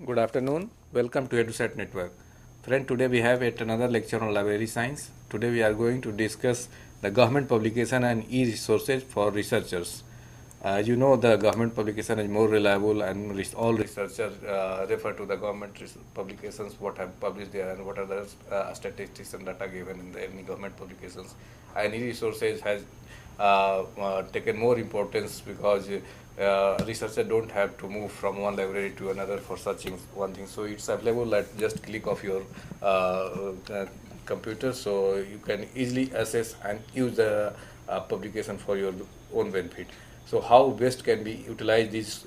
Good afternoon. Welcome to EduSat Network. Friend, today we have yet another lecture on library science. Today we are going to discuss the government publication and e-resources for researchers. As you know, the government publication is more reliable, and all researchers refer to the government publications, what have published there and what are the statistics and data given in any government publications. And e-resources has taken more importance because researchers don't have to move from one library to another for searching one thing. So it's available at just click of your computer, so you can easily access and use the publication for your own benefit. So how best can we utilize these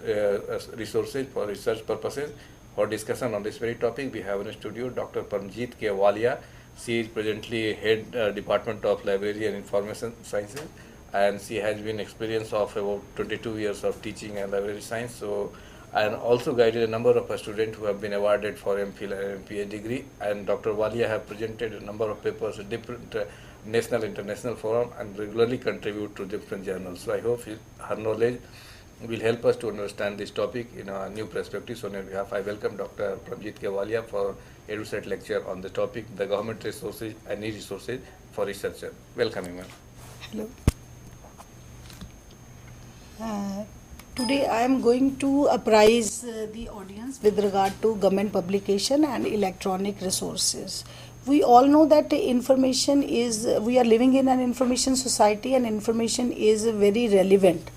resources for research purposes? For discussion on this very topic, we have in the studio Dr. Paramjeet K. Walia. She is presently head Department of Library and Information Sciences, and she has been experience of about 22 years of teaching and library science. So, and also guided a number of students who have been awarded for MPhil and PhD degree. And Dr. Walia have presented a number of papers at different national, international forum and regularly contribute to different journals. So I hope her knowledge will help us to understand this topic in a new perspective. So on behalf, I welcome Dr. Paramjeet K. Walia for EduSat lecture on the topic, the government resources and e-resources for researchers. Welcome, ma'am. Hello. Today I am going to apprise the audience with regard to government publication and electronic resources. We all know that information is, we are living in an information society, and information is very relevant,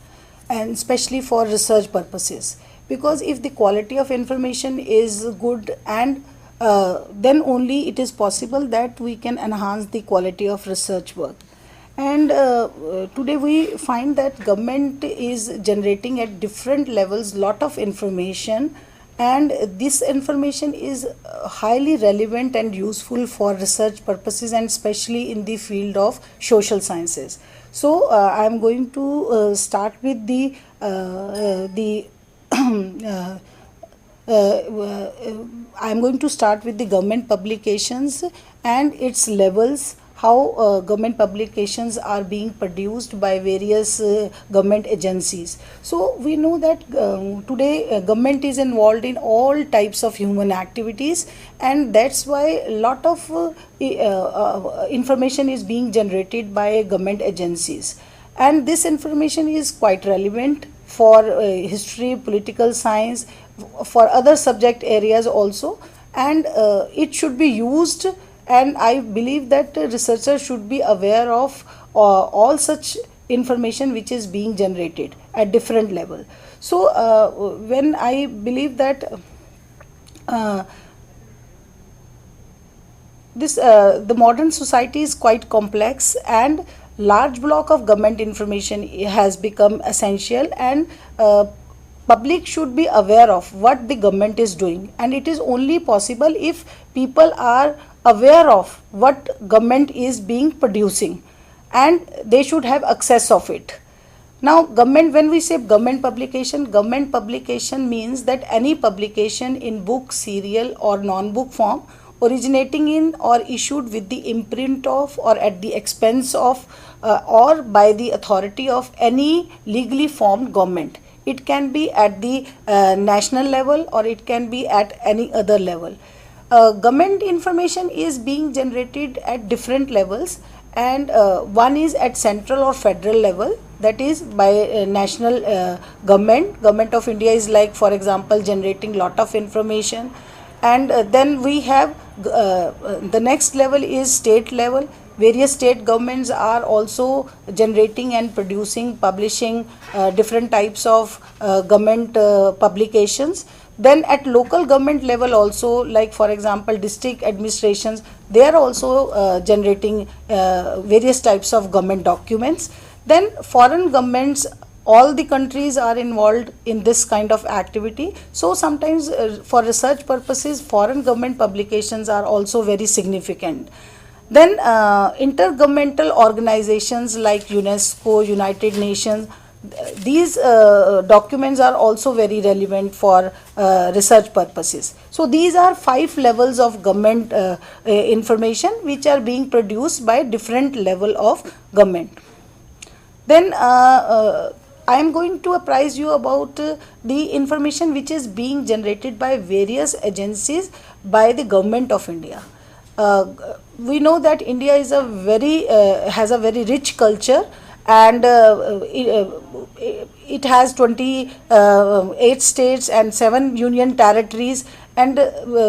and especially for research purposes, because if the quality of information is good, and then only it is possible that we can enhance the quality of research work. And today we find that government is generating at different levels lot of information, and this information is highly relevant and useful for research purposes, and especially in the field of social sciences. So I am going to start with the I am going to start with the government publications and its levels, how government publications are being produced by various government agencies. So we know that today government is involved in all types of human activities, and that's why a lot of information is being generated by government agencies, and this information is quite relevant for history, political science, for other subject areas also, and it should be used. And I believe that researchers should be aware of all such information which is being generated at different level. So when I believe that the modern society is quite complex, and large block of government information has become essential, and public should be aware of what the government is doing, and it is only possible if people are aware of what government is being producing, and they should have access of it. Now government, when we say government publication means that any publication in book, serial or non-book form originating in or issued with the imprint of or at the expense of or by the authority of any legally formed government. It can be at the national level, or it can be at any other level. Government information is being generated at different levels, and one is at central or federal level, that is by national government of India is, like for example, generating lot of information, and then we have the next level is state level. Various state governments are also generating and producing, publishing different types of government publications. Then at local government level also, like for example district administrations, they are also generating various types of government documents. Then foreign governments all the countries are involved in this kind of activity. So sometimes for research purposes, foreign government publications are also very significant. Then intergovernmental organizations like UNESCO, United Nations, these documents are also very relevant for research purposes. So these are 5 levels of government information which are being produced by different level of government. Then I am going to apprise you about the information which is being generated by various agencies by the government of India. We know that India is has a very rich culture, and it has 28 states and 7 union territories, and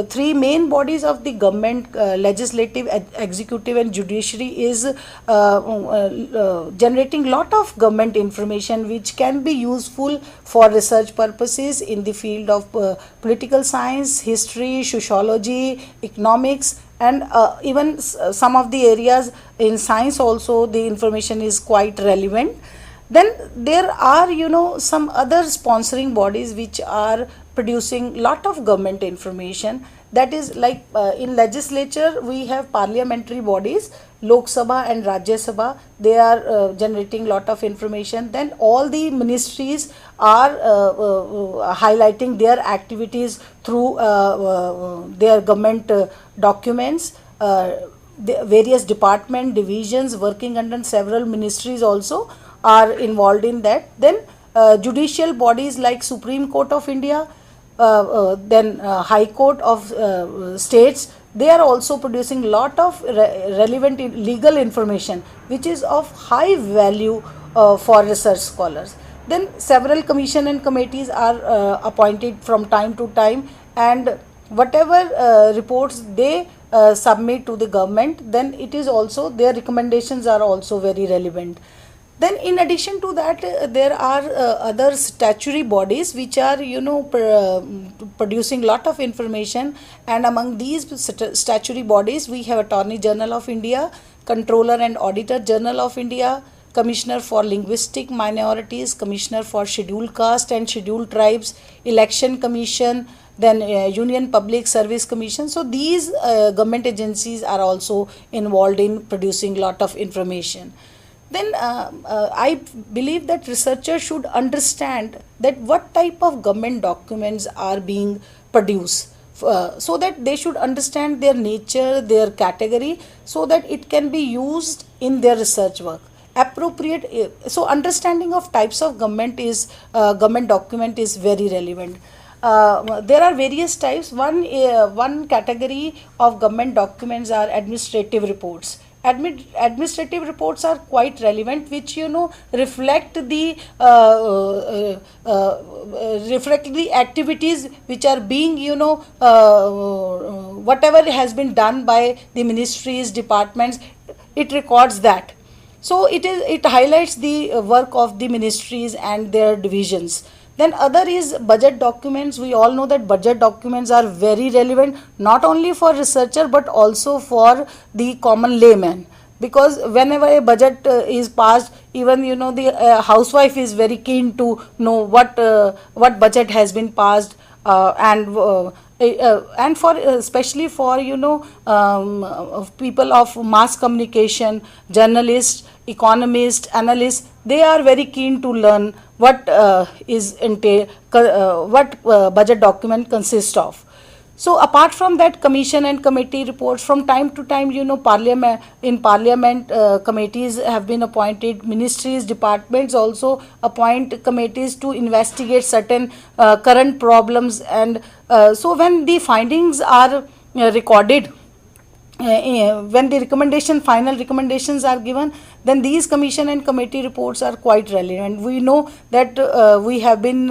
3 main bodies of the government, legislative, executive and judiciary, is generating lot of government information which can be useful for research purposes in the field of political science, history, sociology, economics, and even some of the areas in science also the information is quite relevant. Then there are, some other sponsoring bodies which are producing lot of government information. That is like in legislature we have parliamentary bodies, Lok Sabha and Rajya Sabha. They are generating lot of information. Then all the ministries are highlighting their activities through their government documents. The various department divisions working under several ministries also are involved in that. Then judicial bodies like Supreme Court of India, then High Court of states, they are also producing lot of relevant legal information which is of high value for research scholars. Then several commission and committees are appointed from time to time, and whatever reports they submit to the government, then it is also, their recommendations are also very relevant. Then in addition to that, there are other statutory bodies which are producing lot of information, and among these statutory bodies we have Attorney General of India, Controller and Auditor General of India, Commissioner for Linguistic Minorities, Commissioner for Scheduled Caste and Scheduled Tribes, Election Commission, then Union Public Service Commission. So these government agencies are also involved in producing lot of information. Then I believe that researchers should understand that what type of government documents are being produced, so that they should understand their nature, their category, so that it can be used in their research work. Appropriate, so understanding of types of government document is very relevant. There are various types. One category of government documents are administrative reports. Administrative reports are quite relevant, which reflect the activities which are being whatever has been done by the ministries, departments, it records that. So it highlights the work of the ministries and their divisions. Then other is budget documents. We all know that budget documents are very relevant, not only for researcher but also for the common layman, because whenever a budget is passed, even the housewife is very keen to know what budget has been passed, and for especially for people of mass communication, journalists, economists, analysts, they are very keen to learn what budget document consists of. So apart from that, commission and committee reports, from time to time, parliament committees have been appointed. Ministries, departments also appoint committees to investigate certain current problems, and so when the findings are recorded, when the final recommendations are given, then these commission and committee reports are quite relevant. We know that we have been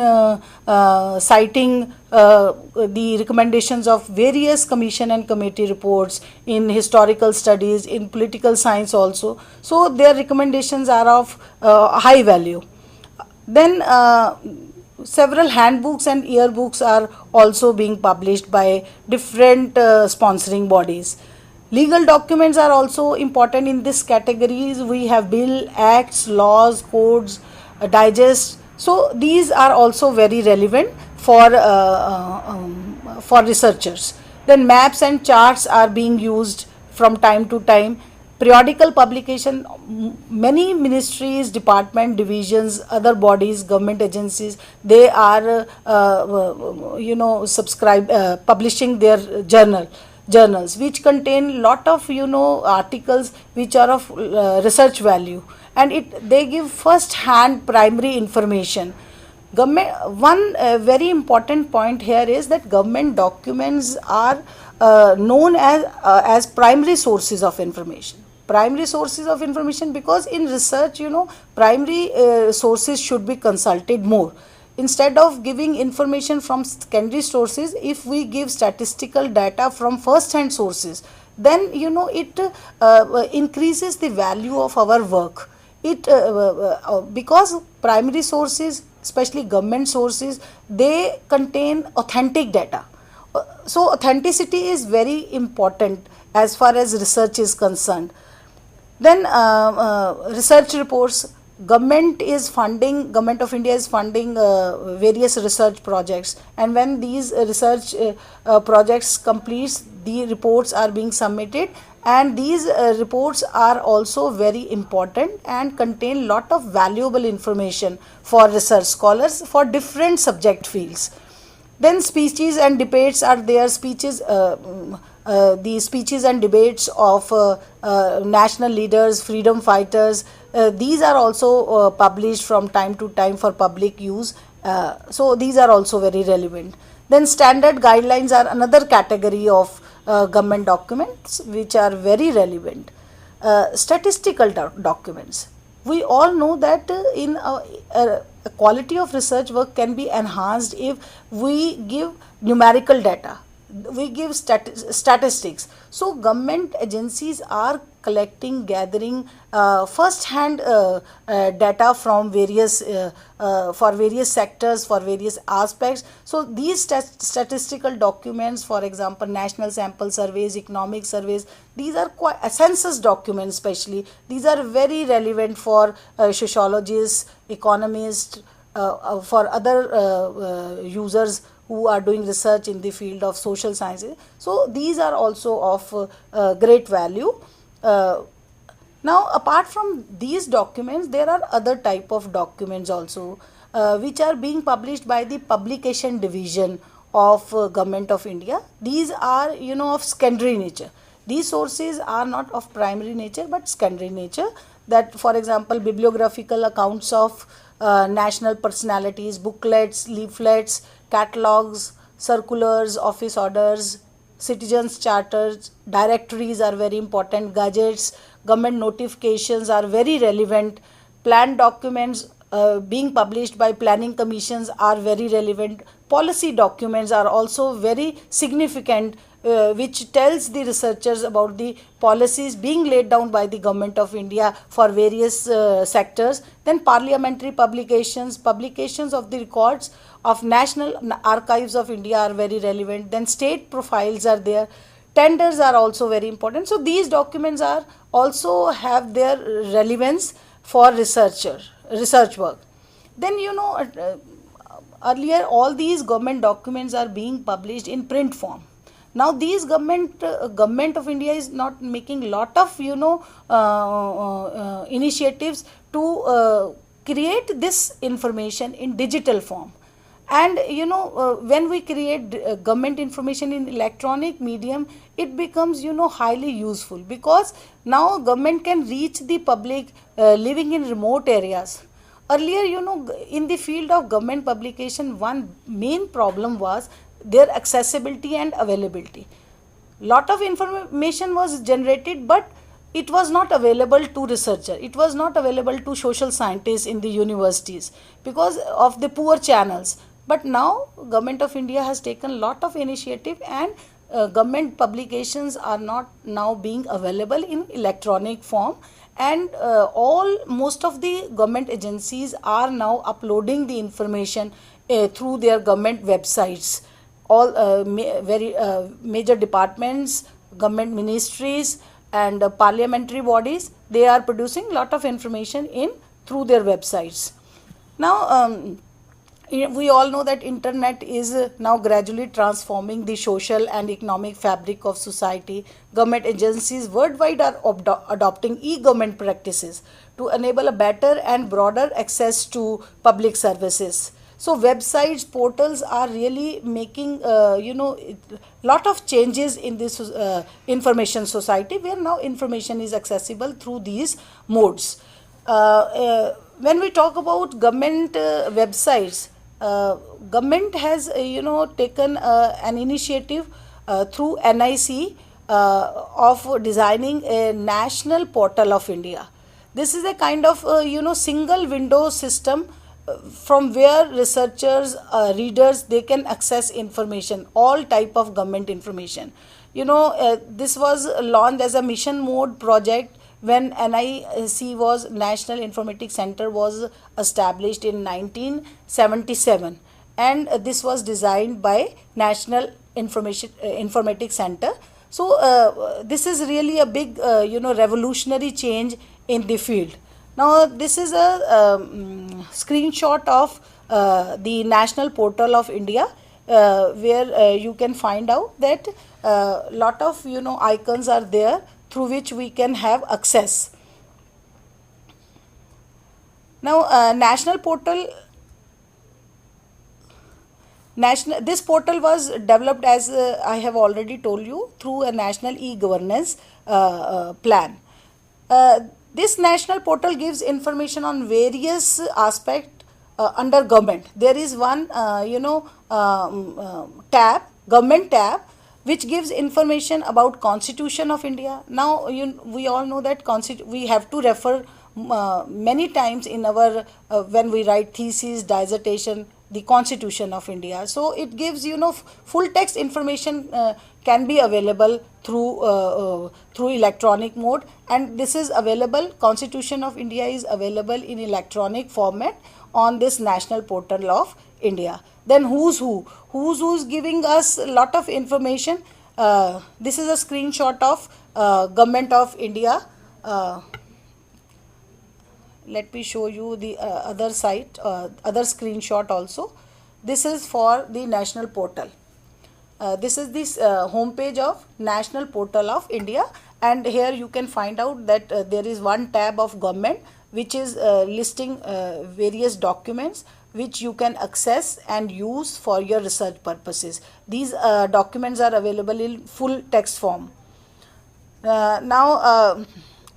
citing the recommendations of various commission and committee reports in historical studies, in political science also. So their recommendations are of high value. Then several handbooks and yearbooks are also being published by different sponsoring bodies. Legal documents are also important in this categories. We have bill, acts, laws, codes, digests, So these are also very relevant for researchers. Then maps and charts are being used from time to time. Periodical publication, many ministries, department, divisions, other bodies, government agencies, they are subscribe publishing their journals which contain lot of articles which are of research value, and they give first hand primary information. Government, one very important point here is that government documents are known as primary sources of information. Primary sources of information, because in research, primary sources should be consulted more. Instead of giving information from secondary sources, if we give statistical data from first hand sources, then it increases the value of our work. Because primary sources, especially government sources, they contain authentic data. So authenticity is very important as far as research is concerned. Then research reports. Government of India is funding various research projects, and when these research projects completes, the reports are being submitted, and these reports are also very important and contain lot of valuable information for research scholars for different subject fields. Then speeches and debates are there. The speeches and debates of national leaders, freedom fighters, these are also published from time to time for public use. So these are also very relevant. Then standard guidelines are another category of government documents which are very relevant. Statistical documents. We all know that the quality of research work can be enhanced if we give numerical data, we give statistics. So government agencies are gathering first hand data from various for various sectors, for various aspects. So these statistical documents, for example national sample surveys, economic surveys, these are quite census documents especially, these are very relevant for sociologists, economists, for other users who are doing research in the field of social sciences. So these are also of great value. Now apart from these documents, there are other type of documents also which are being published by the publication division of Government of India. These are of secondary nature. These sources are not of primary nature but secondary nature. That, for example, bibliographical accounts of national personalities, booklets, leaflets, catalogs, circulars, office orders, citizens charters, directories are very important, gadgets, government notifications are very relevant, plan documents being published by planning commissions are very relevant, policy documents are also very significant, which tells the researchers about the policies being laid down by the Government of India for various sectors. Then parliamentary publications of the records of National Archives of India are very relevant. Then state profiles are there. Tenders are also very important. So these documents are also have their relevance for research work. Then earlier all these government documents are being published in print form. Now these government of India is not making lot of initiatives to create this information in digital form. And when we create government information in electronic medium, it becomes highly useful, because now government can reach the public living in remote areas. Earlier, in the field of government publication, one main problem was their accessibility and availability. Lot of information was generated, but it was not available to researcher, it was not available to social scientists in the universities because of the poor channels. But now Government of India has taken lot of initiative, and government publications are not now being available in electronic form, and most of the government agencies are now uploading the information through their government websites. All major departments, government ministries and parliamentary bodies, they are producing lot of information in through their websites. Now, we all know that internet is now gradually transforming the social and economic fabric of society. Government agencies worldwide are adopting e-government practices to enable a better and broader access to public services. So websites, portals are really making lot of changes in this information society, where now information is accessible through these modes. When we talk about government websites, government has taken an initiative through NIC of designing a national portal of India. This is a kind of single window system from where researchers, readers, they can access information, all type of government information. This was launched as a mission mode project when NIC was National Informatics Center was established in 1977, and this was designed by National Informatics Center. So this is really a big revolutionary change in the field. Now this is a screenshot of the National Portal of India, where you can find out that lot of icons are there through which we can have access. Now this portal was developed, as I have already told you, through a national e-governance plan. This national portal gives information on various aspects under government. There is one tab, government tab, which gives information about Constitution of India. Now we all know that we have to refer many times in our when we write thesis, dissertation, the Constitution of India. So it gives full text information can be available through electronic mode, and this is available. Constitution of India is available in electronic format on this National Portal of India. Then who's who is giving us a lot of information. This is a screenshot of Government of India. Let me show you the other site, other screenshot also. This is for the National Portal. This is this homepage of National Portal of India, and here you can find out that there is one tab of government which is listing various documents which you can access and use for your research purposes. These documents are available in full text form. Now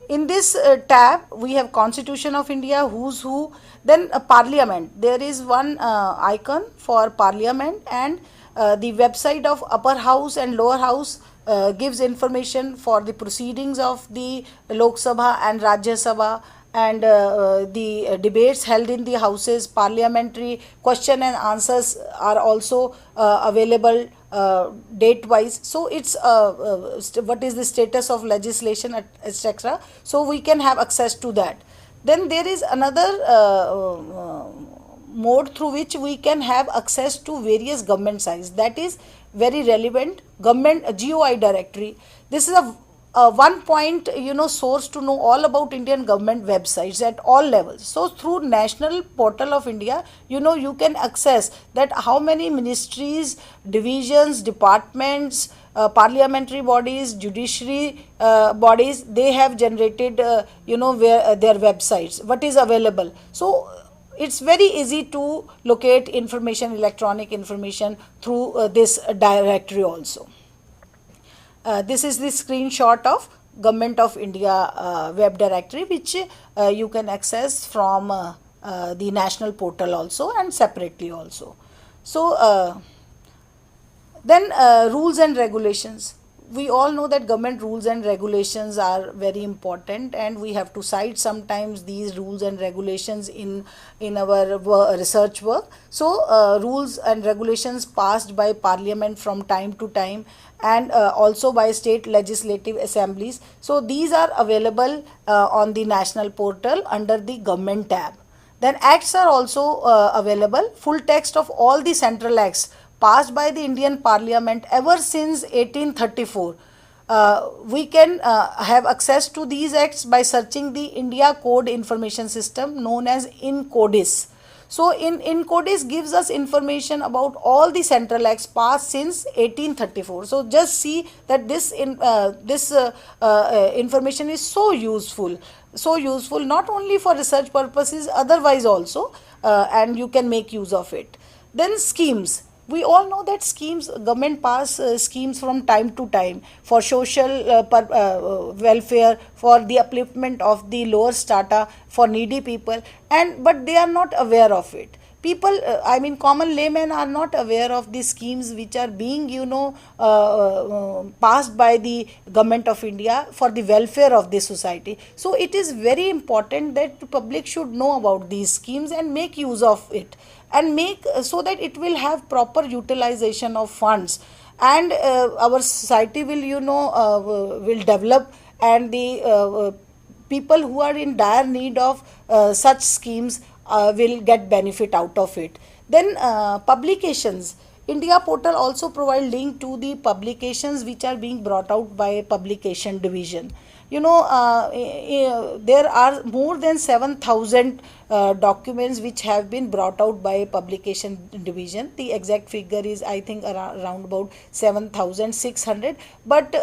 in this tab we have Constitution of India, who's who, then Parliament. There is one icon for Parliament, and the website of upper house and lower house gives information for the proceedings of the Lok Sabha and Rajya Sabha, and the debates held in the houses. Parliamentary question and answers are also available date wise. So it's what is the status of legislation, etc. So we can have access to that. Then there is another mode through which we can have access to various government sites. That is very relevant. Government GOI directory. This is a one point source to know all about Indian government websites at all levels. So through National Portal of India, you can access that how many ministries, divisions, departments, parliamentary bodies, judiciary bodies, they have generated where their websites, what is available. So it's very easy to locate information, electronic information, through this directory also. This is the screenshot of Government of India web directory, which you can access from the National Portal also and separately also. So then rules and regulations. We all know that government rules and regulations are very important, and we have to cite sometimes these rules and regulations in our research work. So rules and regulations passed by Parliament from time to time, and also by state legislative assemblies. So these are available on the National Portal under the Government tab. Then acts are also available. Full text of all the central acts passed by the Indian Parliament ever since 1834. We can have access to these acts by searching the India Code Information System, known as INCODIS. So in CODIS gives us information about all the central acts passed since 1834. So just see that this information is so useful not only for research purposes, otherwise also, and you can make use of it. Then schemes. We all know that government pass schemes from time to time for social welfare, for the upliftment of the lower strata, for needy people, and but they are not aware of it. People, common laymen are not aware of the schemes which are being, passed by the government of India for the welfare of the society. So it is very important that the public should know about these schemes and make use of it, and make so that it will have proper utilization of funds, and our society will, will develop, and the people who are in dire need of such schemes will get benefit out of it. Then publications. India portal also provide link to the publications which are being brought out by publication division. There are more than 7,000 documents which have been brought out by publication division. The exact figure is, I think, around about 7,600, but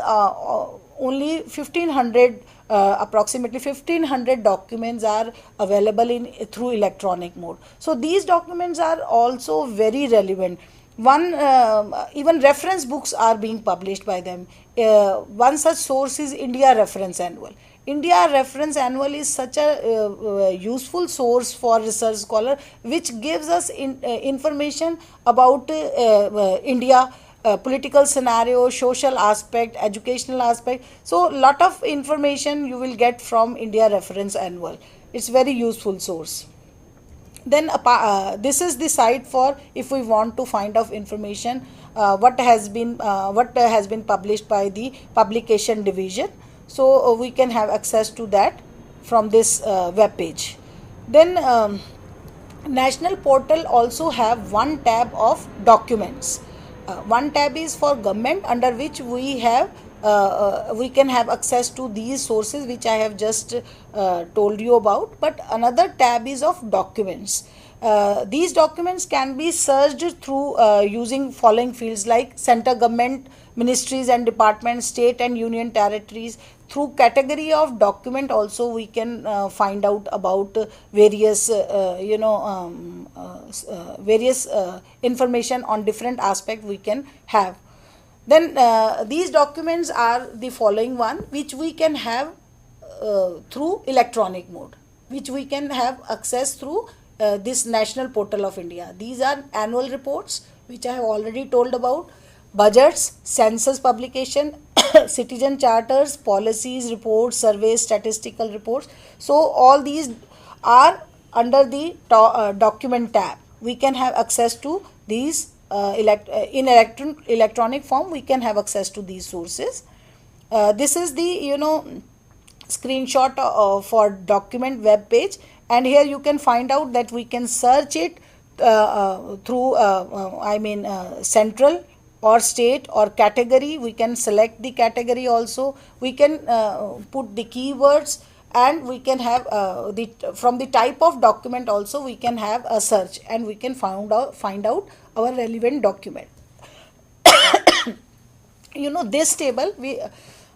only 1,500, approximately 1,500 documents are available in through electronic mode. So these documents are also very relevant. Even reference books are being published by them. One such source is India Reference Annual. India Reference Annual is such a useful source for research scholar, which gives us information about India, political scenario, social aspect, educational aspect. So lot of information you will get from India Reference Annual. It's very useful source. Then this is the site for if we want to find out information what has been published by the publication division. So we can have access to that from this web page. Then national portal also have one tab of documents. One tab is for government, under which we can have access to these sources which I have just told you about. But another tab is of documents. These documents can be searched through using following fields like central government, ministries and departments, state and union territories. Through category of document also we can find out about various information on different aspects we can have. Then these documents are the following one, which we can have through electronic mode, which we can have access through this National Portal of India. These are annual reports, which I have already told about, budgets, census publication, citizen charters, policies, reports, surveys, statistical reports. So all these are under the document tab. We can have access to these electronic form. We can have access to these sources. This is the screenshot for document web page, and here you can find out that we can search it through central or state or category. We can select the category also. We can put the keywords, and we can have from the type of document also we can have a search, and we can find out our relevant document. This table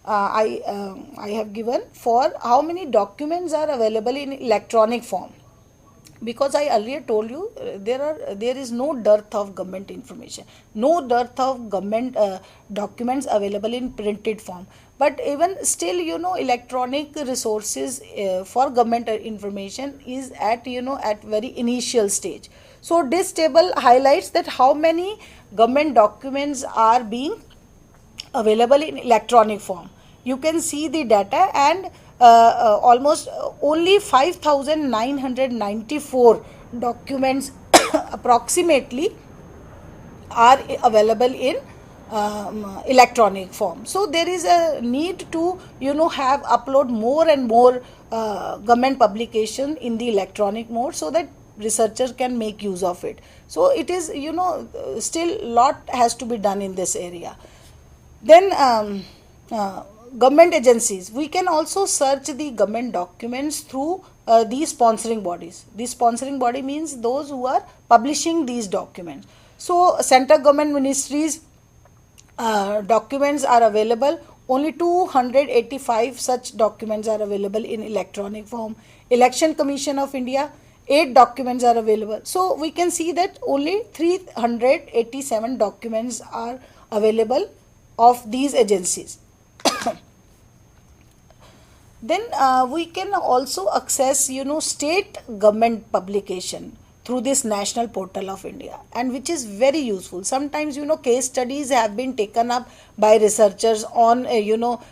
I have given for how many documents are available in electronic form, because I earlier told you there is no dearth of government information, no dearth of government documents available in printed form. But even still, electronic resources for government information is at very initial stage. So this table highlights that how many government documents are being available in electronic form. You can see the data, and almost only 5,994 documents approximately are available in electronic form. So there is a need to have upload more and more government publication in the electronic mode, so that researchers can make use of it. So it is still lot has to be done in this area. Then government agencies, we can also search the government documents through these sponsoring bodies. These sponsoring body means those who are publishing these documents. So central government ministries documents are available. Only 285 such documents are available in electronic form. Election Commission of India, 8 documents are available. So we can see that only 387 documents are available of these agencies. Then we can also access, state government publication through this national portal of India, and which is very useful. Sometimes, case studies have been taken up by researchers on,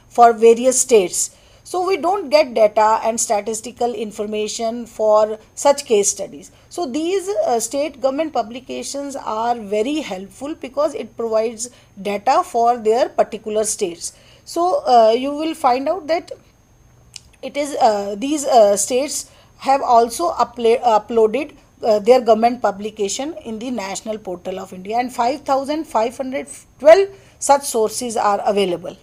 for various states. So we don't get data and statistical information for such case studies. So these state government publications are very helpful because it provides data for their particular states. So you will find out that it is these states have also uploaded their government publication in the national portal of India, and 5512 such sources are available.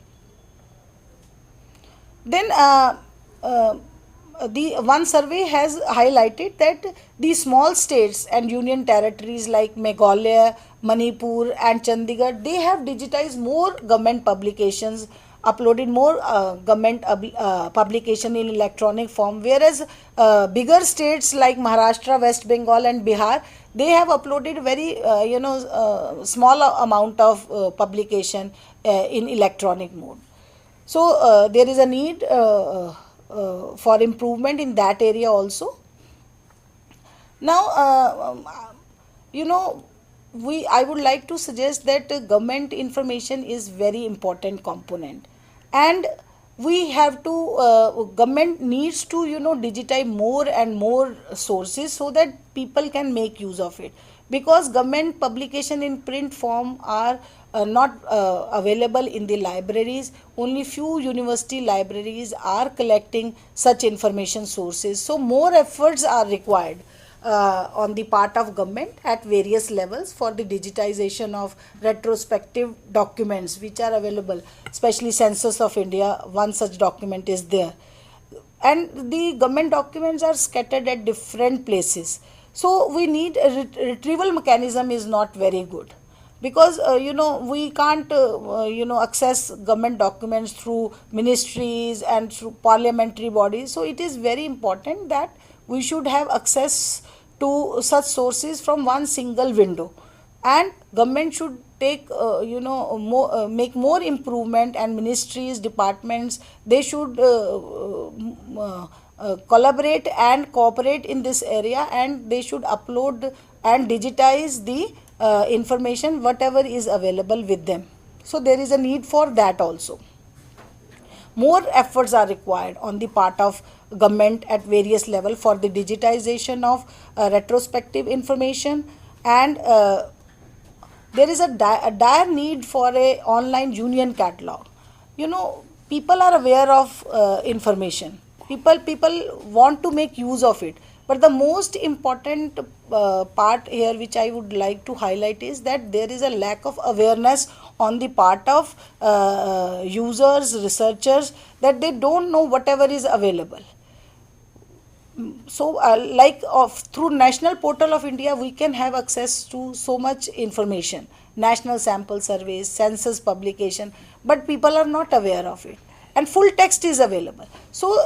Then the one survey has highlighted that the small states and union territories like Meghalaya, Manipur and Chandigarh, they have digitized more government publications, uploaded more government publication in electronic form, whereas bigger states like Maharashtra, West Bengal and Bihar, they have uploaded very small amount of publication in electronic mode. So there is a need for improvement in that area also. Now I would like to suggest that government information is very important component, and we have to government needs to digitize more and more sources so that people can make use of it, because government publication in print form are not available in the libraries. Only few university libraries are collecting such information sources, so more efforts are required on the part of government at various levels for the digitization of retrospective documents which are available, especially Census of India, one such document is there, and the government documents are scattered at different places. So we need a retrieval mechanism is not very good, because we can't access government documents through ministries and through parliamentary bodies. So it is very important that we should have access to such sources from one single window, and government should take make more improvement, and ministries, departments, they should collaborate and cooperate in this area, and they should upload and digitize the information whatever is available with them. So there is a need for that also. More efforts are required on the part of government at various level for the digitization of retrospective information, and there is a dire need for a online union catalog. People are aware of information, people want to make use of it, but the most important part here which I would like to highlight is that there is a lack of awareness on the part of users, researchers, that they don't know whatever is available. So through national portal of India we can have access to so much information, national sample surveys, census publication, but people are not aware of it, and full text is available. So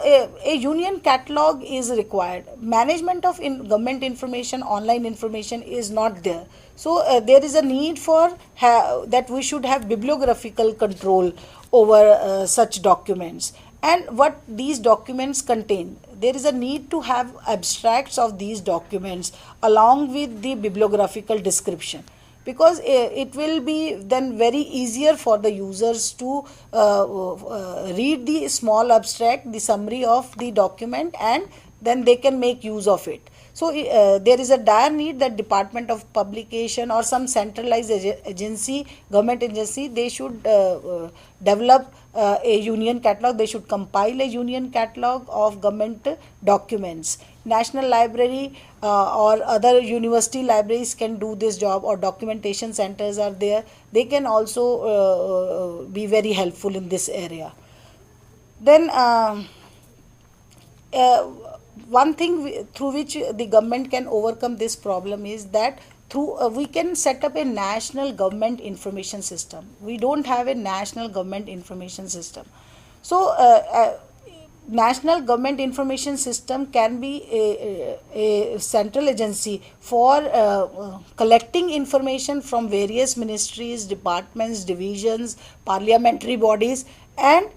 a union catalog is required. Management of government information, online information is not there. So there is a need for that we should have bibliographical control over such documents, and what these documents contain. There is a need to have abstracts of these documents along with the bibliographical description, because it will be then very easier for the users to read the small abstract, the summary of the document, and then they can make use of it. So there is a dire need that Department of Publication or some centralized agency, government agency, they should develop a union catalog. They should compile a union catalog of government documents. National Library or other university libraries can do this job, or documentation centers are there. They can also be very helpful in this area. Then one thing through which the government can overcome this problem is that through we can set up a national government information system. We don't have a national government information system. So national government information system can be a central agency for collecting information from various ministries, departments, divisions, parliamentary bodies, and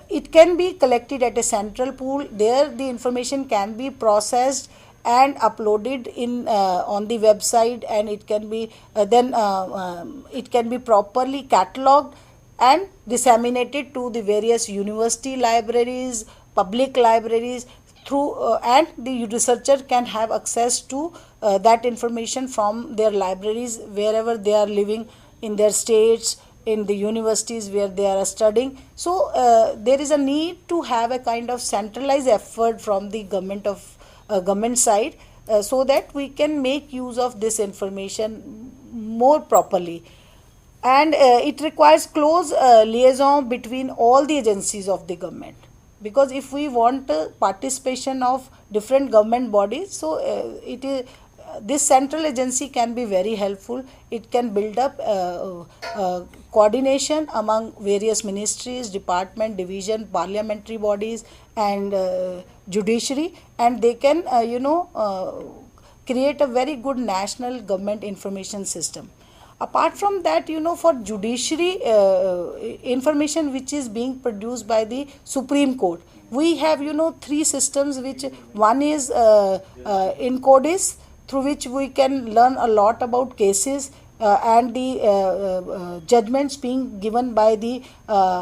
it can be collected at a central pool. There the information can be processed and uploaded in on the website, and it can be it can be properly catalogued and disseminated to the various university libraries, public libraries, through and the researcher can have access to that information from their libraries wherever they are living, in their states, in the universities where they are studying. So there is a need to have a kind of centralized effort from the government side, so that we can make use of this information more properly. And it requires close liaison between all the agencies of the government, because if we want participation of different government bodies, so it is this central agency can be very helpful. It can build up coordination among various ministries, department, division, parliamentary bodies, and judiciary, and they can create a very good national government information system. Apart from that, for judiciary information which is being produced by the Supreme Court, we have three systems, which one is INCODIS, through which we can learn a lot about cases and the judgments being given by the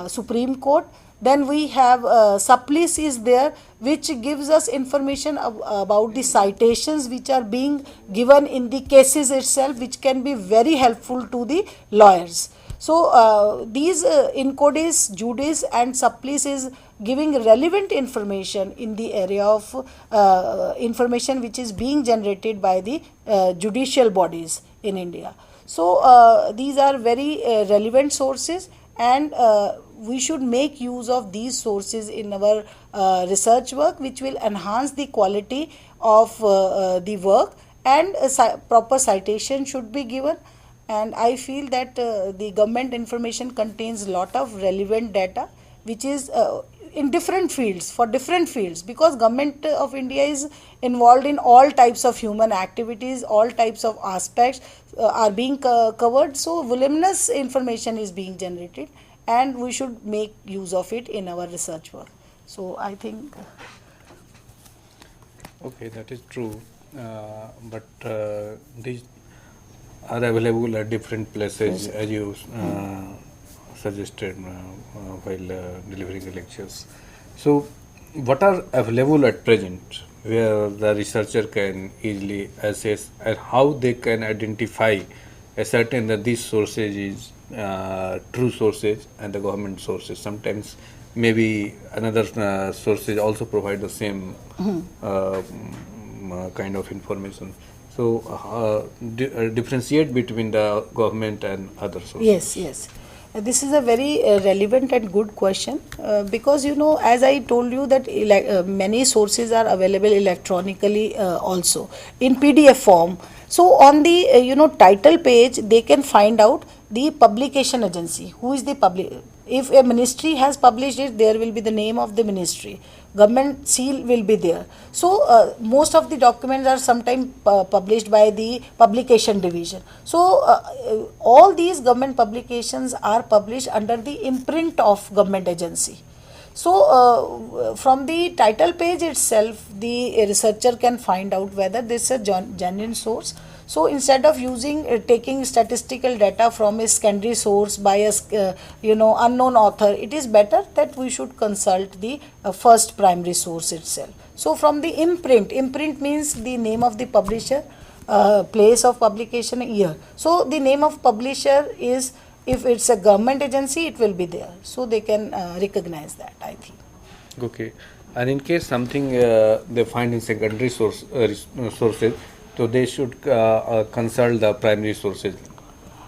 Supreme Court. Then we have Supplis is there, which gives us information about the citations which are being given in the cases itself, which can be very helpful to the lawyers. So these INCODIS, JUDIS and Supplis is giving relevant information in the area of information which is being generated by the judicial bodies in India. So these are very relevant sources, and we should make use of these sources in our research work, which will enhance the quality of the work, and proper citation should be given. And I feel that the government information contains lot of relevant data, which is in different fields, for different fields, because government of India is involved in all types of human activities, all types of aspects are being covered. So voluminous information is being generated, and we should make use of it in our research work. So I think Okay, that is true. But these are available at different places, as you suggested while delivering the lectures. So, what are available at present where the researcher can easily assess, and how they can identify a certain that these sources is true sources and the government sources? Sometimes maybe another sources also provide the same kind of information. So differentiate between the government and other sources. yes. This is a very relevant and good question, because as I told you that many sources are available electronically also in PDF form. So on the title page they can find out the publication agency, who is the public. If a ministry has published it, there will be the name of the ministry, government seal will be there. So most of the documents are sometimes published by the publication division. So all these government publications are published under the imprint of government agency. So from the title page itself, the researcher can find out whether this is a genuine source. So instead of taking statistical data from a secondary source by a unknown author, it is better that we should consult the first primary source itself. So from the imprint means the name of the publisher, place of publication, year. So the name of publisher is, if it's a government agency, it will be there. So they can recognize that, I think. Okay. And in case something they find in secondary sources, so they should consult the primary sources.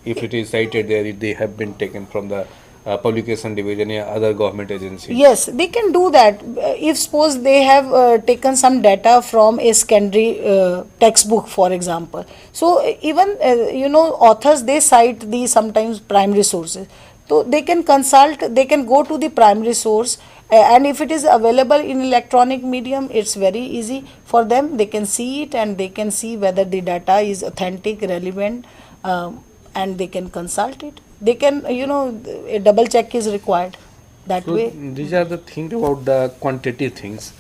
If it is cited there, they have been taken from the publication division or other government agencies? Yes, they can do that. If suppose they have taken some data from a secondary textbook, for example. So even authors, they cite the sometimes primary sources. So they can consult. They can go to the primary source, and if it is available in electronic medium, it's very easy for them. They can see it and they can see whether the data is authentic, relevant, and they can consult it. They can, a double check is required that So way. these are the things about the quantitative things.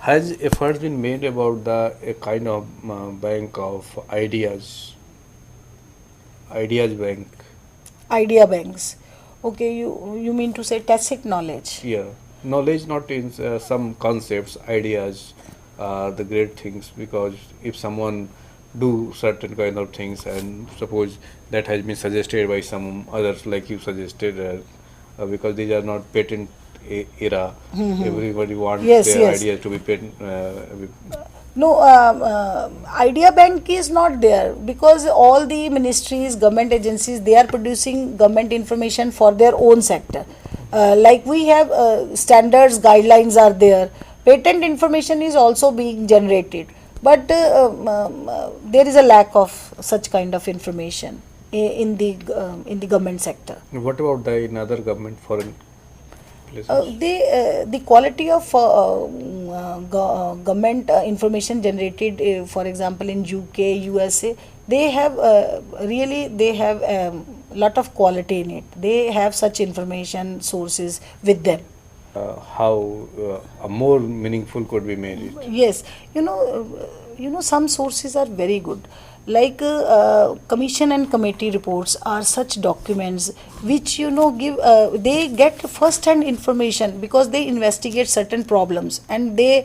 Has efforts been made about a kind of bank of ideas bank? Idea banks. Okay, you mean to say tacit knowledge? Yeah, knowledge not in some concepts, ideas, the great things. Because if someone do certain kind of things, and suppose that has been suggested by some others, like you suggested, because these are not patent era. Everybody wants Yes, their yes. ideas to be patent. No, Idea Bank is not there because all the ministries, government agencies, they are producing government information for their own sector. Like we have standards, guidelines are there. Patent information is also being generated, but there is a lack of such kind of information in the government sector. What about in other government foreign places? The quality of government information generated, for example, in UK, USA, they have lot of quality in it. They have such information sources with them. How a more meaningful could be made it? Yes, some sources are very good. Like commission and committee reports are such documents which give they get first-hand information because they investigate certain problems and the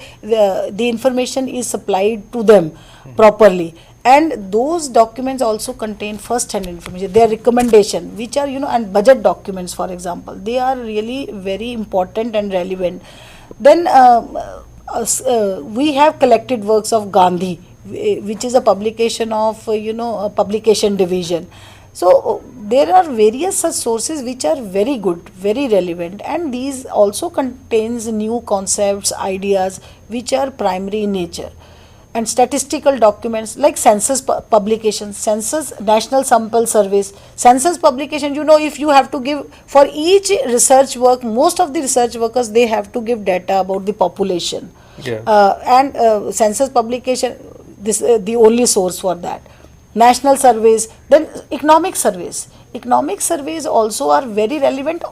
information is supplied to them properly. And those documents also contain first-hand information. Their recommendation, which are and budget documents, for example, they are really very important and relevant. Then we have collected works of Gandhi, which is a publication of a publication division. So there are various such sources which are very good, very relevant, and these also contains new concepts, ideas which are primary in nature. And statistical documents like census publications, census national sample surveys, census publication, if you have to give for each research work, most of the research workers, they have to give data about the population. Yeah. And census publication, this the only source for that. National surveys, then economic surveys also are very relevant,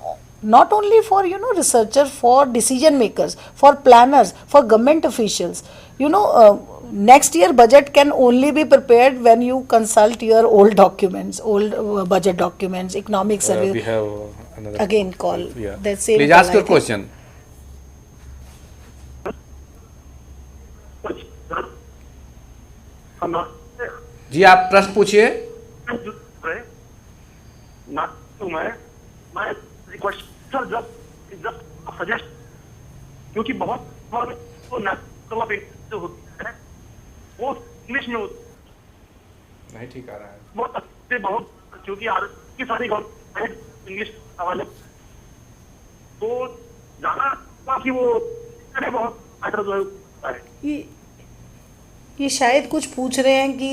not only for researchers, for decision makers, for planners, for government officials. Next year budget can only be prepared when you consult your old documents, budget documents, economic surveys. We have another Again call. Yeah. The same Please call, ask I your think. question. जी आप प्रश्न पूछिए. क्योंकि बहुत वो English में नहीं ठीक आ रहा है. बहुत क्योंकि की सारी इंग्लिश हवाले तो ज्यादा कि वो बहुत ये शायद कुछ पूछ रहे हैं कि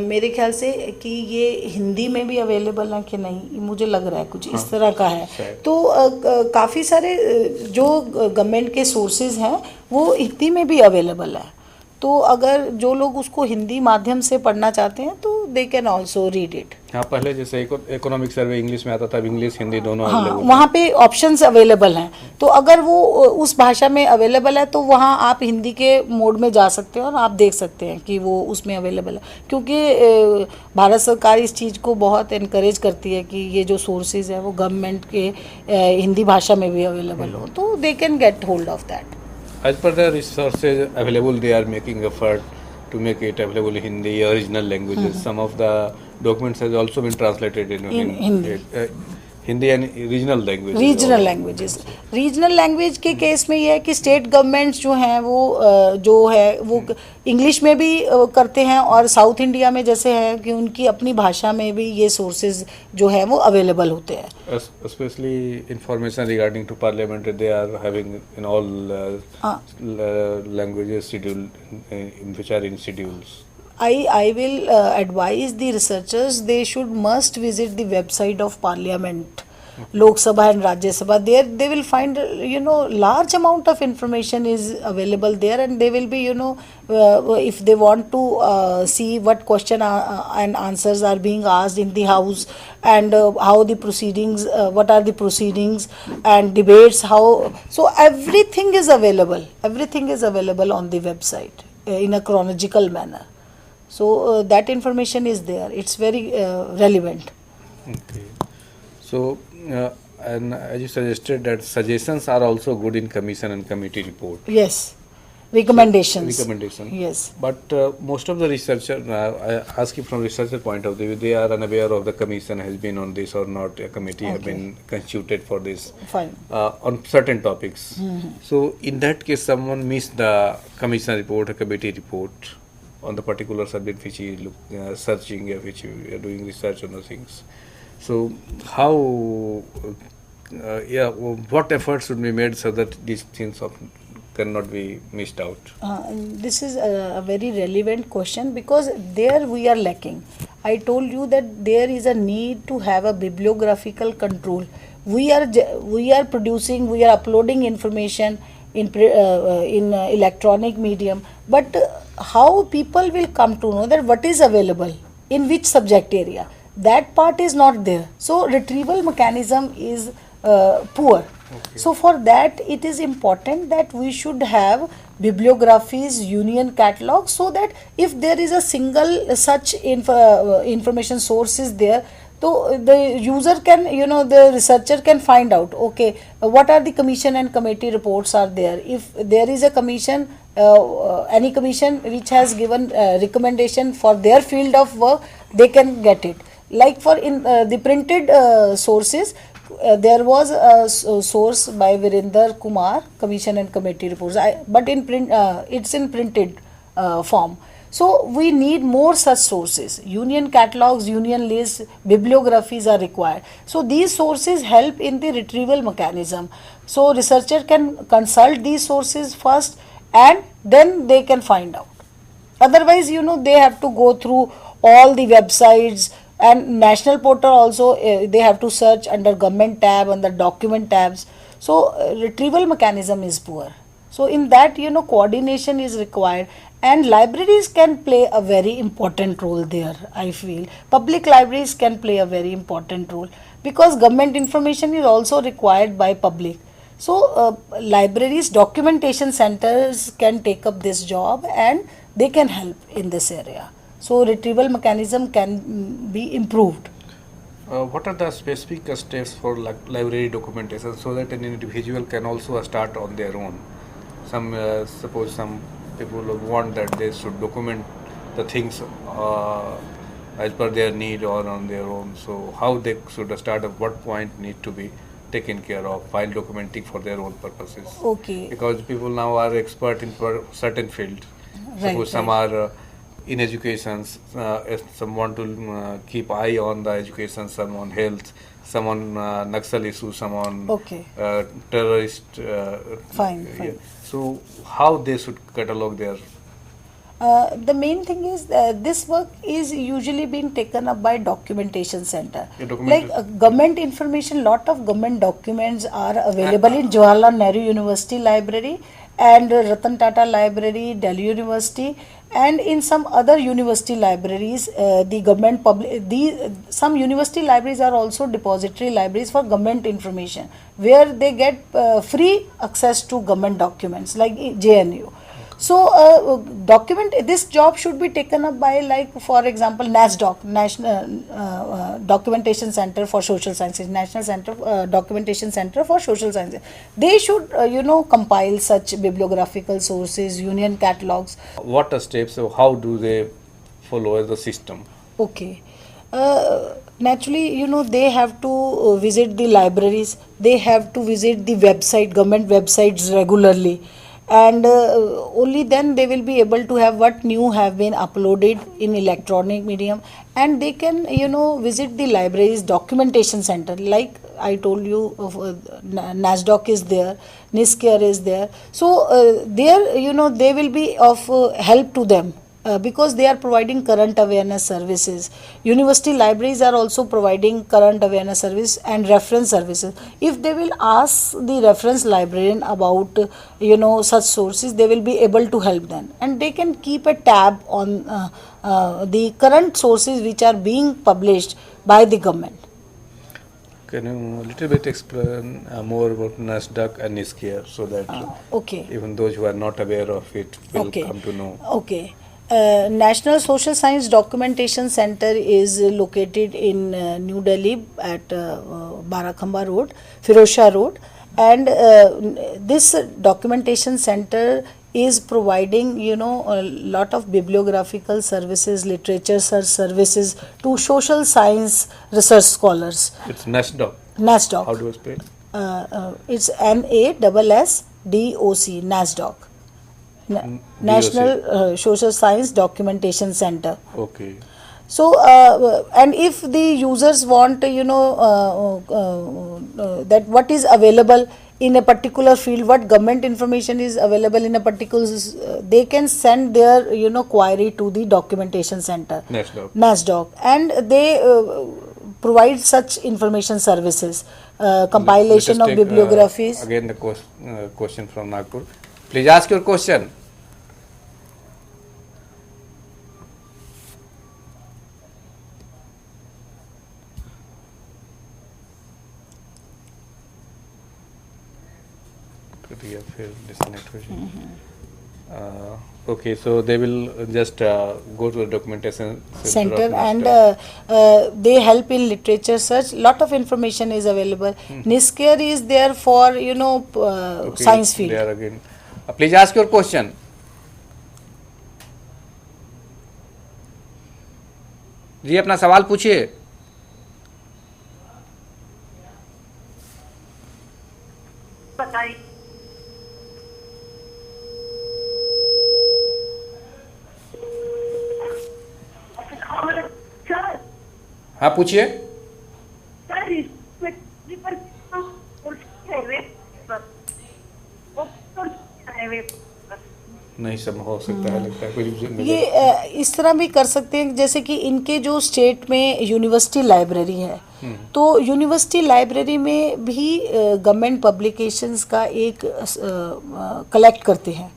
मेरे ख्याल से कि ये हिंदी में भी अवेलेबल है कि नहीं, मुझे लग रहा है कुछ इस तरह का है. तो काफ़ी सारे जो गवर्नमेंट के सोर्सेज हैं वो हिंदी में भी अवेलेबल है. तो अगर जो लोग उसको हिंदी माध्यम से पढ़ना चाहते हैं तो they can also read it. हाँ, पहले जैसे इकोनॉमिक सर्वे इंग्लिश में आता था, इंग्लिश हिंदी दोनों हाँ, अवेलेबल. वहाँ पे ऑप्शंस अवेलेबल हैं. तो अगर वो उस भाषा में अवेलेबल है तो वहाँ आप हिंदी के मोड में जा सकते हैं और आप देख सकते हैं कि वो उसमें अवेलेबल है. क्योंकि भारत सरकार इस चीज़ को बहुत इनकरेज करती है कि ये जो सोर्सेज है वो गवर्नमेंट के हिंदी भाषा में भी अवेलेबल हो, तो they can get hold of that. As per the resources available, they are making effort to make it available in Hindi, original languages. Some of the documents has also been translated in Hindi. Hindi and regional language. Regional language के case में ये है कि state governments जो हैं वो जो है वो इंग्लिश में भी करते हैं, और साउथ इंडिया में जैसे है कि उनकी अपनी भाषा में भी ये सोर्सेज जो है वो अवेलेबल होते हैं। Especially information regarding to parliament, they are having in all languages schedule which are in schedules. I will advise the researchers they should must visit the website of Parliament, Lok Sabha and Rajya Sabha. There they will find large amount of information is available there, and they will be if they want to see what question and answers are being asked in the house, and how the proceedings, what are the proceedings and debates, how, so everything is available. Everything is available on the website in a chronological manner. So that information is there. It's very relevant. Okay. So and as you suggested that suggestions are also good in commission and committee report. Yes, recommendations. Yes. But most of the researcher, I ask you from researcher point of view, they are unaware of the commission has been on this or not. A committee have been constituted for this. Fine. On certain topics. So in that case, someone missed the commission report or committee report on the particular subject which he is searching, which you are doing research on the things. So how, what efforts should be made so that these things cannot be missed out? This is a very relevant question, because there we are lacking. I told you that there is a need to have a bibliographical control. We are producing, we are uploading information in electronic medium, but how people will come to know that what is available in which subject area, that part is not there. So retrieval mechanism is poor. Okay. So for that it is important that we should have bibliographies, union catalogs, so that if there is a single such information source is there, so the user can, the researcher can find out, okay, what are the commission and committee reports are there. If there is a commission, any commission which has given recommendation for their field of work, they can get it. Like for in the printed sources, there was a source by Virender Kumar, commission and committee reports, but in print, it's in printed form. So we need more such sources. Union catalogs, union lists, bibliographies are required. So these sources help in the retrieval mechanism. So researcher can consult these sources first, and then they can find out. Otherwise, they have to go through all the websites, and national portal also, they have to search under government tab, under document tabs. So retrieval mechanism is poor. So in that, coordination is required, and libraries can play a very important role there, I feel. Public libraries can play a very important role, because government information is also required by public. So libraries, documentation centers can take up this job, and they can help in this area. So retrieval mechanism can be improved. What are the specific steps for library documentation, so that an individual can also start on their own? Suppose some people want that they should document the things as per their need or on their own. So how they should start, at what point need to be taken care of while documenting for their own purposes? Okay. Because people now are expert in certain field. Suppose some are in education, some want to keep eye on the education, some on health, some on Naxal issues, some on terrorist. Fine. So how they should catalog their? The main thing is this work is usually being taken up by documentation center. Like government information, lot of government documents are available in Jawaharlal Nehru University Library and Ratan Tata Library, Delhi University, and in some other university libraries. The government some university libraries are also depository libraries for government information, where they get free access to government documents, like JNU. So this job should be taken up by, like, for example, NASDOC, National Documentation Center for Social Sciences, National Center Documentation Center for Social Sciences. They should compile such bibliographical sources, union catalogs. What are steps, so how do they follow the system? Okay. naturally, they have to visit the libraries, they have to visit the government websites regularly, and only then they will be able to have what new have been uploaded in electronic medium, and they can visit the libraries documentation center, like I told you of NASDOC is there, NISCARE is there. So there they will be of help to them, because they are providing current awareness services. University libraries are also providing current awareness service and reference services. If they will ask the reference librarian about such sources, they will be able to help them, and they can keep a tab on the current sources which are being published by the government. Can you a little bit explain more about NASDAQ and NISCARE so that Okay. even those who are not aware of it will Okay. come to know? Okay. National Social Science Documentation Center is located in New Delhi at Barakhamba Road, Firozshah Road, and this documentation center is providing a lot of bibliographical services, literature search services to social science research scholars. It's NASDAQ. NASDOC. How do you spell it? It's NASSDOC, NASDOC. National Social Science Documentation Center. Okay. So, and if the users want, that what is available in a particular field, what government information is available in a particular, they can send their, query to the documentation center, NASDOC, and they provide such information services, compilation of bibliographies. Again, the question from Nagpur. Please ask your question. Okay, so they will just go to the documentation center, and they help in literature search. Lot of information is available. NISCARE is there for science field. There again. Please ask your question. जी अपना सवाल पूछिए. बताइए. हाँ पूछिए. नहीं सब हो सकता है, लगता है कोई ये इस तरह भी कर सकते हैं, जैसे कि इनके जो स्टेट में यूनिवर्सिटी लाइब्रेरी है, तो यूनिवर्सिटी लाइब्रेरी में भी गवर्नमेंट पब्लिकेशंस का एक कलेक्ट करते हैं.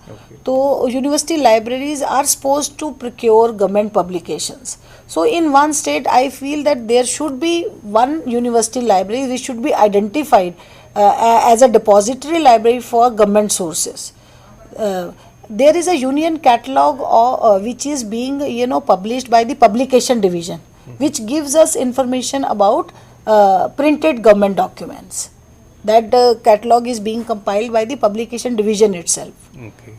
तो university libraries are suppose to procure government publications. So in one state, I feel that there should be one university library which should be identified as a depository library for government sources. There is a union catalog which is being published by the publication division, which gives us information about printed government documents. That catalog is being compiled by the publication division itself. Okay.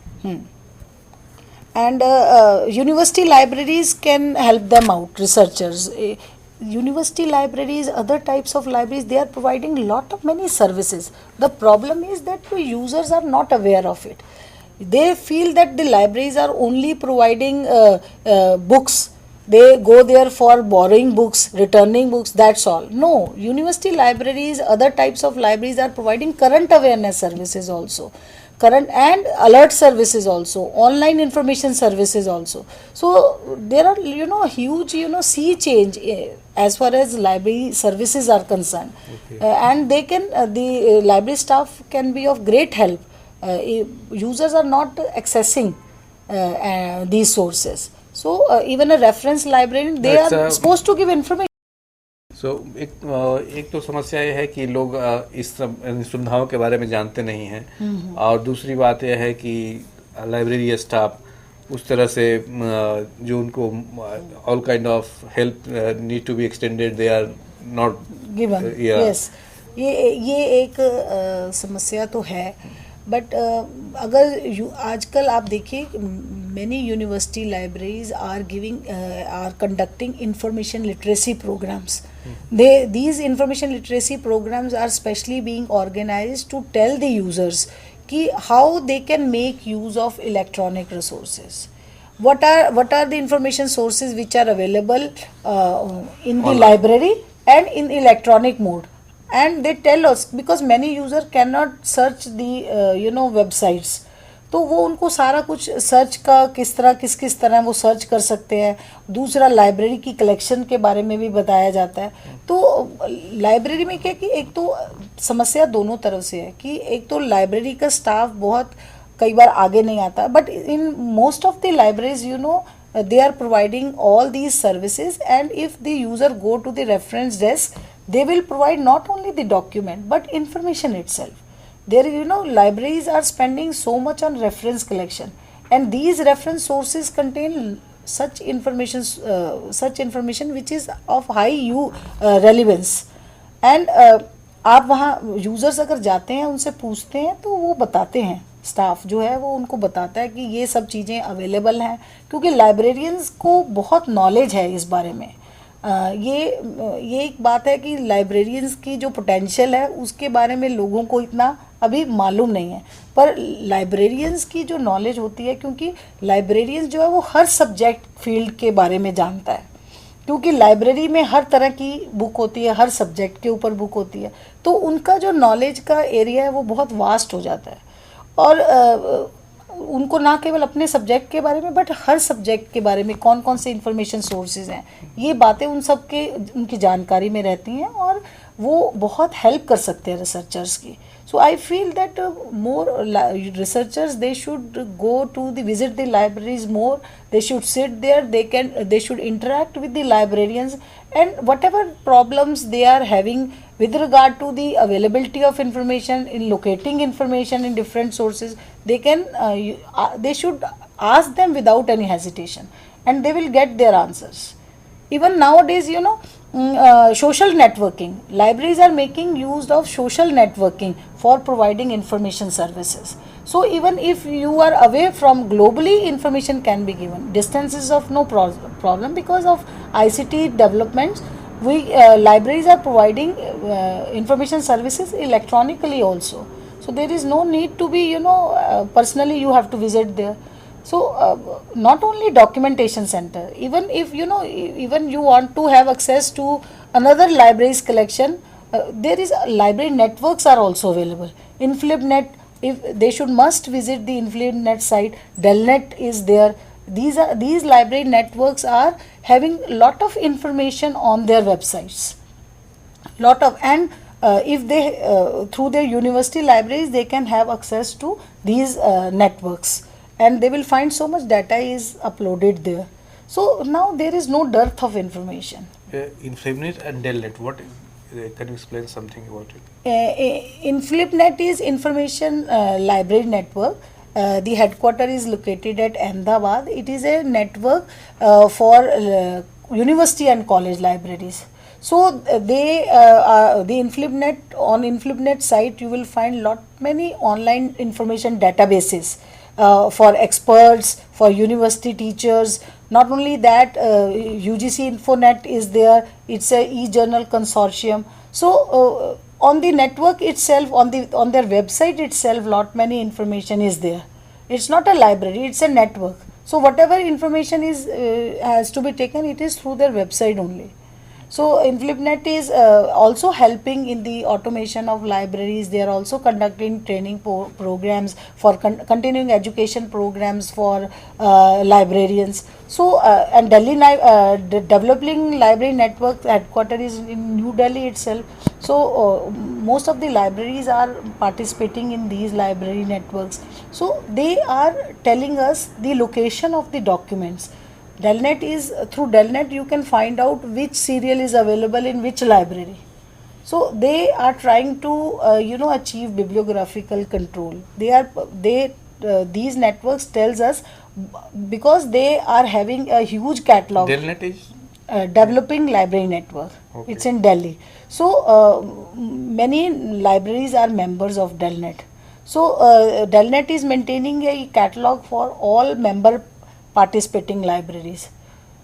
And university libraries can help them out, researchers. University libraries, other types of libraries, they are providing many services. The problem is that the users are not aware of it. They feel that the libraries are only providing books. They go there for borrowing books, returning books, that's all. No, university libraries, other types of libraries are providing current awareness services also, current and alert services also, online information services also. So there are huge sea change as far as library services are concerned. Okay. And they can the library staff can be of great help. Users are not accessing these sources. So even a reference librarian, they are supposed to give information. So एक तो समस्या ये है कि लोग इस सुविधाओं के बारे में जानते नहीं हैं, और दूसरी बात यह है कि लाइब्रेरी स्टाफ उस तरह से जो उनको all kind of help need to be extended, they are not given. Yes, ये एक समस्या तो है. बट अगर आजकल आप देखिए, many university libraries are conducting information literacy programs. These information literacy programs are specially being organized to tell the users कि how they can make use of electronic resources. What are the information sources which are available in the library and in electronic mode, and they tell us because many user cannot search the websites, तो वो उनको सारा कुछ search का किस तरह वो search कर सकते हैं. दूसरा लाइब्रेरी की कलेक्शन के बारे में भी बताया जाता है. तो लाइब्रेरी में क्या कि एक तो समस्या दोनों तरफ से है कि एक तो लाइब्रेरी का स्टाफ बहुत कई बार आगे नहीं आता, but in most of the libraries they are providing all these services, and if the user go to the reference desk, they will provide not only the document but information itself. There libraries are spending so much on reference collection, and these reference sources contain such information which is of high relevance. And आप वहाँ users अगर जाते हैं उनसे पूछते हैं तो वो बताते हैं, स्टाफ जो है वो उनको बताता है कि ये सब चीज़ें अवेलेबल हैं, क्योंकि लाइब्रेरियंस को बहुत नॉलेज है इस बारे में. ये एक बात है कि लाइब्रेरियंस की जो पोटेंशियल है उसके बारे में लोगों को इतना अभी मालूम नहीं है, पर लाइब्रेरियंस की जो नॉलेज होती है, क्योंकि लाइब्रेरियंस जो है वो हर सब्जेक्ट फील्ड के बारे में जानता है, क्योंकि लाइब्रेरी में हर तरह की बुक होती है, हर सब्जेक्ट के ऊपर बुक होती है, तो उनका जो नॉलेज का एरिया है वो बहुत वास्ट हो जाता है. और उनको ना केवल अपने सब्जेक्ट के बारे में बट हर सब्जेक्ट के बारे में कौन कौन से इंफॉर्मेशन सोर्सेज हैं, ये बातें उनकी जानकारी में रहती हैं और वो बहुत हेल्प कर सकते हैं रिसर्चर्स की. So I feel that more researchers they should go to the visit the libraries more, they should sit there, they should interact with the librarians, and whatever problems they are having with regard to the availability of information, in locating information in different sources, they should ask them without any hesitation, and they will get their answers. Even nowadays, social networking, libraries are making use of social networking for providing information services. So even if you are away from globally, information can be given. Distance is of no problem because of ICT developments. Libraries are providing information services electronically also. So there is no need to be, personally you have to visit there. So not only documentation center, even if even you want to have access to another library's collection, there is library networks are also available. InflibNet, if they should must visit the InflibNet site. Delnet is there. These library networks are having lot of information on their websites. And if they through their university libraries, they can have access to these networks, and they will find so much data is uploaded there. So now there is no dearth of information. InflibNet and Delnet, what can you explain something about it? InflibNet is information library network. The headquarters is located at Ahmedabad. It is a network for university and college libraries. So the InflibNet, on InflibNet site you will find many online information databases for experts, for university teachers. Not only that, UGC Infonet is there. It's a e-journal consortium. So on the network itself, on their website itself, many information is there. It's not a library, it's a network. So whatever information is has to be taken, it is through their website only. So InflibNet is also helping in the automation of libraries. They are also conducting training programs for continuing education programs for librarians. So and Delhi developing library network headquarters is in New Delhi itself. So most of the libraries are participating in these library networks. So they are telling us the location of the documents. Delnet is, through Delnet you can find out which serial is available in which library. So they are trying to achieve bibliographical control. These networks tells us, because they are having a huge catalog. Delnet is developing library network. Okay. It's in Delhi. So many libraries are members of Delnet. So Delnet is maintaining a catalog for all member participating libraries.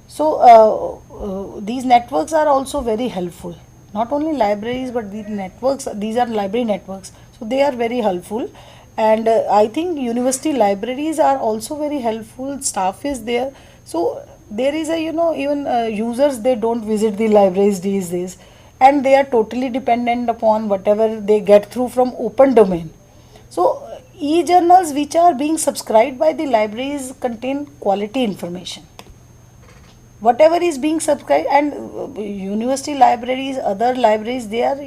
So these networks are also very helpful. Not only libraries, but these networks. These are library networks, so they are very helpful. And I think university libraries are also very helpful. Staff is there, so there is a even users, they don't visit the libraries these days, and they are totally dependent upon whatever they get through from open domain. So e-journals which are being subscribed by the libraries contain quality information. Whatever is being subscribed, and university libraries, other libraries, they are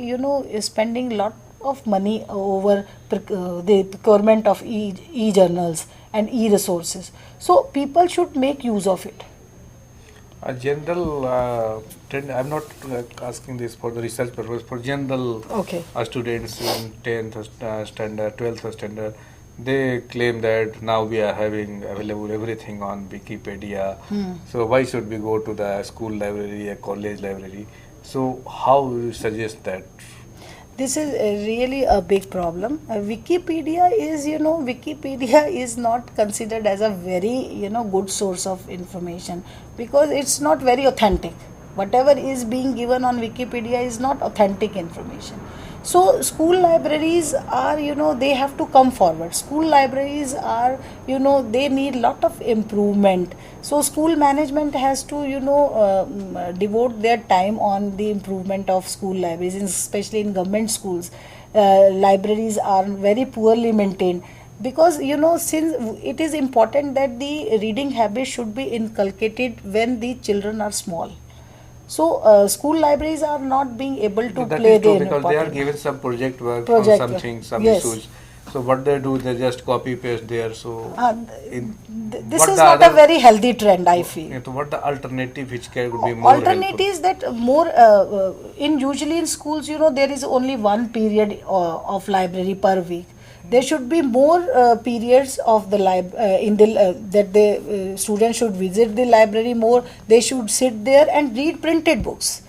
spending lot of money over the procurement of e-journals and e-resources. So people should make use of it. A general trend, I'm not asking this for the research purpose, for general Okay. students in 10th standard, 12th standard, they claim that now we are having available everything on Wikipedia. So why should we go to the school library, a college library? So how you suggest that? This is really a big problem. Wikipedia is not considered as a very good source of information, because it's not very authentic. Whatever is being given on Wikipedia is not authentic information. So school libraries are, they have to come forward. School libraries are, they need lot of improvement. So school management has to, devote their time on the improvement of school libraries, especially in government schools. Libraries are very poorly maintained, because since it is important that the reading habit should be inculcated when the children are small. So school libraries are not being able to That play is true, their because they are important. given some project work Project on work. something, some Yes. issues. So what they do, they just copy paste there. So in, This what is the not a other- very healthy trend, I feel. So what the alternative which can would be more Alternatives that more in usually in schools, there is only one period of library per week. There should be more periods of the that the students should visit the library more. They should sit there and read printed books.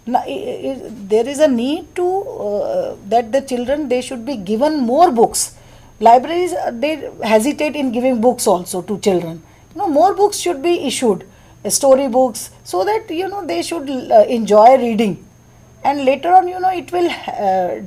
Now, there is a need to that the children, they should be given more books. Libraries, they hesitate in giving books also to children. More books should be issued, story books, so that they should enjoy reading, and later on it will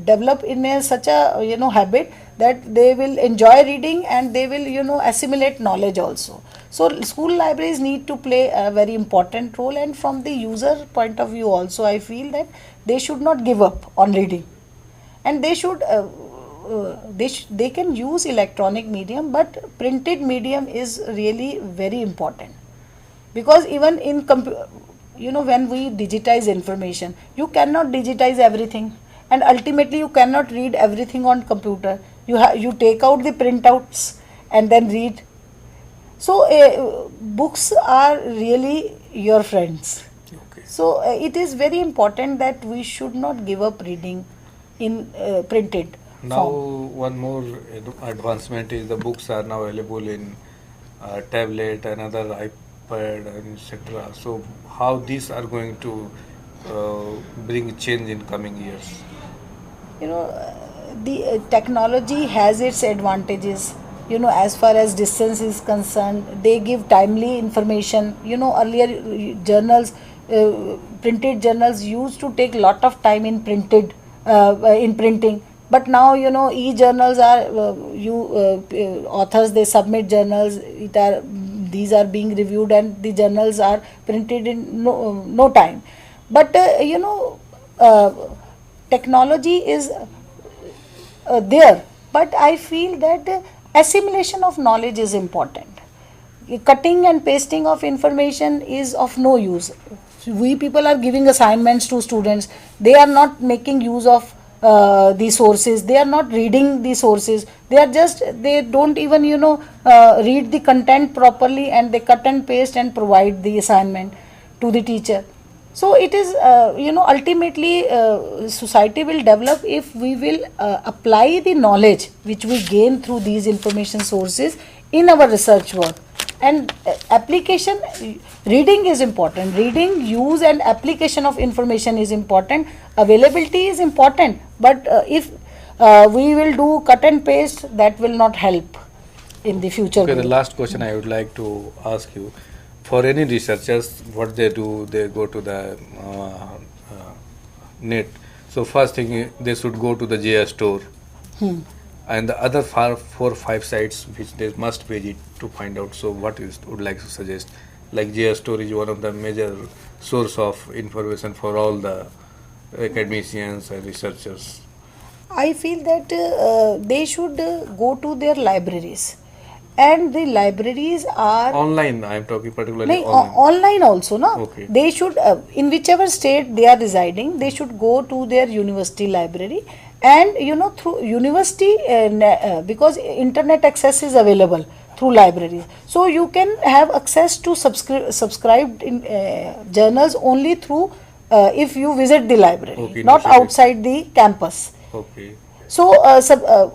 develop in such a habit that they will enjoy reading, and they will assimilate knowledge also. So school libraries need to play a very important role, and from the user point of view also, I feel that they should not give up on reading, and they should they can use electronic medium, but printed medium is really very important. Because even in when we digitize information, you cannot digitize everything, and ultimately you cannot read everything on computer. You take out the printouts and then read. So books are really your friends. Okay. So it is very important that we should not give up reading in printed Now form. one more advancement is the books are now available in tablet and other iPad and etc. So how these are going to bring change in coming years? The technology has its advantages. As far as distance is concerned, they give timely information. Earlier journals, printed journals used to take lot of time in printing. But now e-journals are authors, they submit journals. These are being reviewed, and the journals are printed in no time. But technology is there, but I feel that assimilation of knowledge is important. Cutting and pasting of information is of no use. We people are giving assignments to students, they are not making use of the sources, they are not reading the sources, they don't even read the content properly, and they cut and paste and provide the assignment to the teacher. So it is ultimately society will develop if we will apply the knowledge which we gain through these information sources in our research work. And application, reading is important. Reading, use and application of information is important. Availability is important, but if we will do cut and paste, that will not help in the future Okay, the growth. last question I would like to ask you. for any researchers, what they do, they go to the net. So first thing they should go to the JS store, and the other 4 or 5 sites which they must visit to find out. So what is would like to suggest? Like JS store is one of the major source of information for all the academicians and researchers. I feel that they should go to their libraries, and the libraries are Online, I am talking particularly nahi, online. online also, na? Okay. They should, in whichever state they are residing, they should go to their university library, and through university, because internet access is available through libraries, so you can have access to subscribed in journals only through if you visit the library, Okay, not university. outside the campus. Okay. So,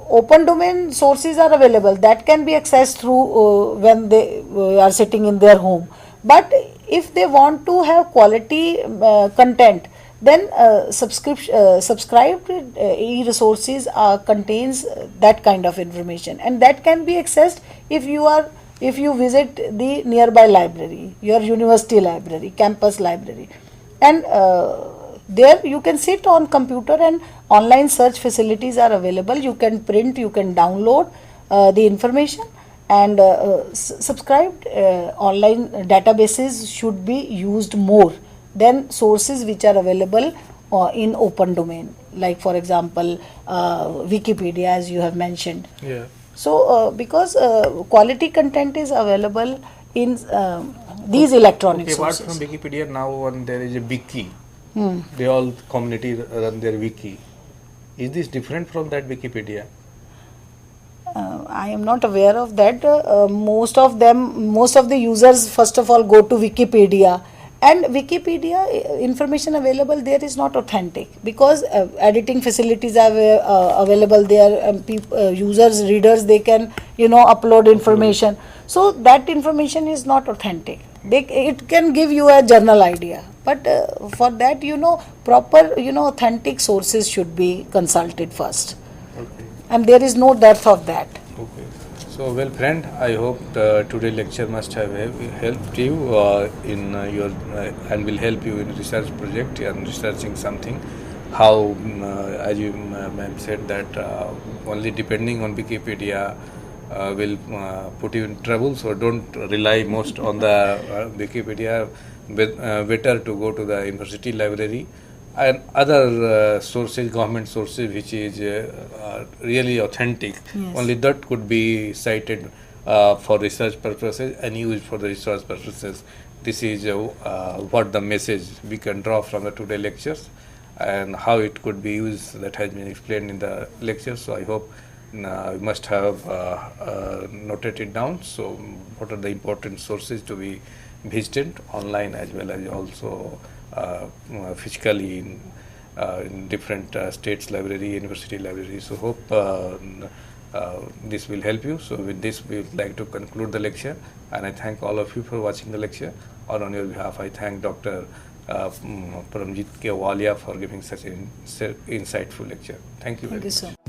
open domain sources are available that can be accessed through when they are sitting in their home. But if they want to have quality content, then subscribed e-resources contains that kind of information, and that can be accessed if you visit the nearby library, your university library, campus library, and there you can sit on computer, and online search facilities are available. You can print, you can download the information, and subscribed online databases should be used more than sources which are available in open domain, like for example Wikipedia, as you have mentioned. Yeah. So because quality content is available in these electronic Okay, apart sources. from Wikipedia, now there is a wiki. They all community run their wiki. Is this different from that Wikipedia? I am not aware of that. Most of the users first of all go to Wikipedia, and Wikipedia information available there is not authentic, because editing facilities are available there, and users, readers, they can upload information. So that information is not authentic. It can give you a general idea, but for that proper authentic sources should be consulted first, Okay. and there is no dearth of that. Okay. So, well, friend, I hope today's lecture must have helped you in your and will help you in research project and researching something. How, as you ma'am said, that only depending on Wikipedia will put you in trouble. So don't rely most on the Wikipedia. Better to go to the university library and other sources, government sources, which is really authentic. Yes. Only that could be cited for research purposes and used for the research purposes. This is what the message we can draw from the today lectures, and how it could be used, that has been explained in the lecture. So I hope you must have noted it down. So what are the important sources to be visited online, as well as also physically in different states library, university library. So hope this will help you. So with this we would like to conclude the lecture, and I thank all of you for watching the lecture. Or on your behalf, I thank Dr. Paramjit K. Walia for giving such an insightful lecture. Thank you very Thank you much. so much.